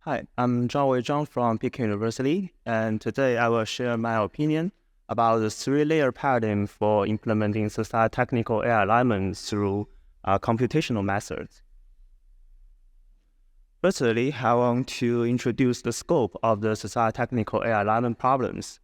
Hi, I'm Zhaowei Zhang from Peking University, and today I will share my opinion about the three-layer paradigm for implementing sociotechnical AI alignment through computational methods. Firstly, I want to introduce the scope of the sociotechnical AI alignment problems.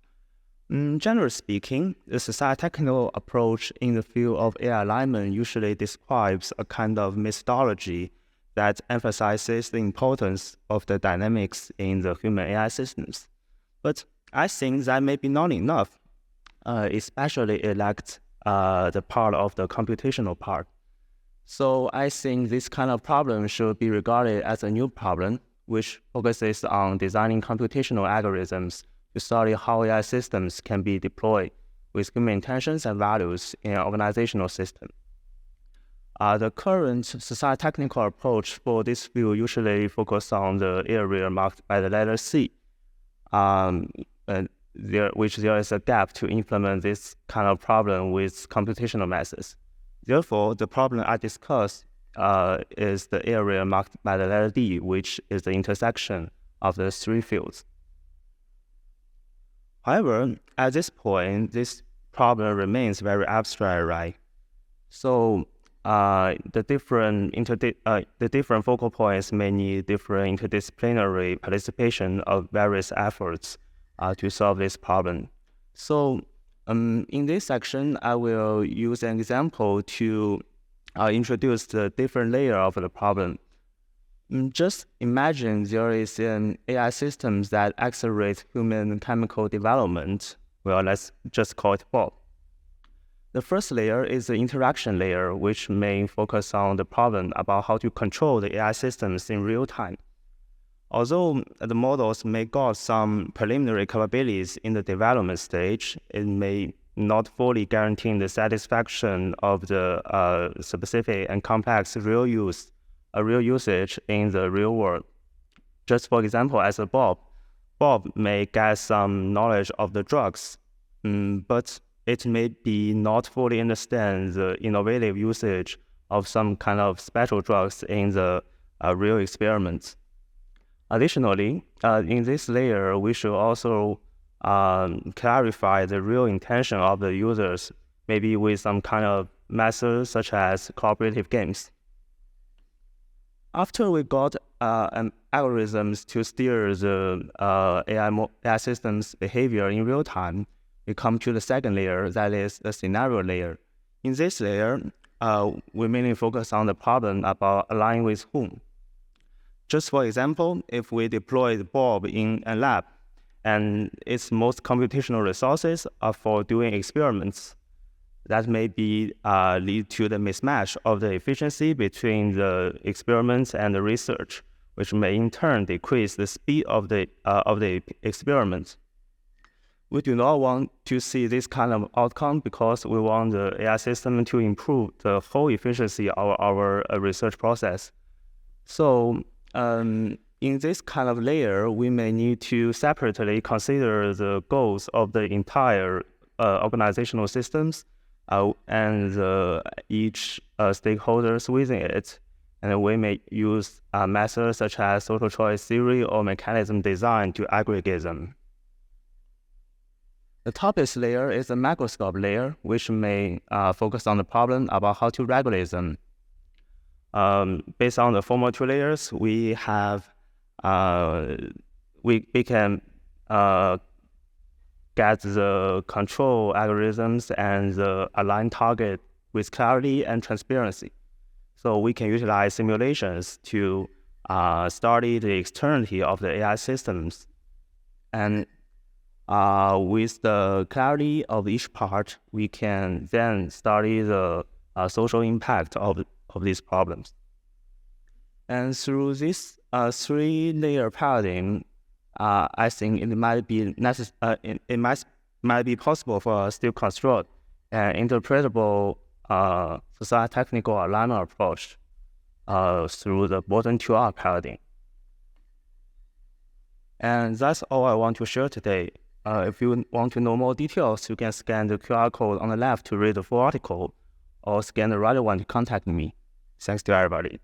Generally speaking, the sociotechnical approach in the field of AI alignment usually describes a kind of methodology that emphasizes the importance of the dynamics in the human AI systems. But I think that may be not enough, especially it lacks the part of the computational part. So I think this kind of problem should be regarded as a new problem, which focuses on designing computational algorithms to study how AI systems can be deployed with human intentions and values in an organizational system. The current sociotechnical approach for this field usually focuses on the area marked by the letter C, which there is a gap to implement this kind of problem with computational methods. Therefore, the problem I discussed is the area marked by the letter D, which is the intersection of the three fields. However, at this point, this problem remains very abstract, right? So the different focal points may need different interdisciplinary participation of various efforts to solve this problem. So in this section, I will use an example to introduce the different layer of the problem. Just imagine there is an AI system that accelerates human chemical development. Well, let's just call it Bob. The first layer is the interaction layer, which may focus on the problem about how to control the AI systems in real time. Although the models may got some preliminary capabilities in the development stage, it may not fully guarantee the satisfaction of the specific and complex real usage in the real world. Just for example, as a Bob may get some knowledge of the drugs, but it may be not fully understand the innovative usage of some kind of special drugs in the real experiments. Additionally, in this layer, we should also clarify the real intention of the users, maybe with some kind of methods such as cooperative games. After we got algorithms to steer the AI system's behavior in real time, we come to the second layer, that is the scenario layer. In this layer, we mainly focus on the problem about aligning with whom. Just for example, if we deploy Bob in a lab, and its most computational resources are for doing experiments, that may be lead to the mismatch of the efficiency between the experiments and the research, which may in turn decrease the speed of the experiments. We do not want to see this kind of outcome because we want the AI system to improve the whole efficiency of our research process. So in this kind of layer, we may need to separately consider the goals of the entire organizational systems and each stakeholders within it. And we may use methods such as social choice theory or mechanism design to aggregate them. The topmost layer is the macroscope layer, which may focus on the problem about how to regulate them. Based on the former two layers, we have we can get the control algorithms and the aligned target with clarity and transparency. So we can utilize simulations to study the externality of the AI systems. And with the clarity of each part, we can then study the social impact of these problems. And through this three-layer paradigm, I think it might be might be possible for us to construct an interpretable sociotechnical alignment approach through the bottom-to-up paradigm. And that's all I want to share today. If you want to know more details, you can scan the QR code on the left to read the full article, or scan the right one to contact me. Thanks to everybody.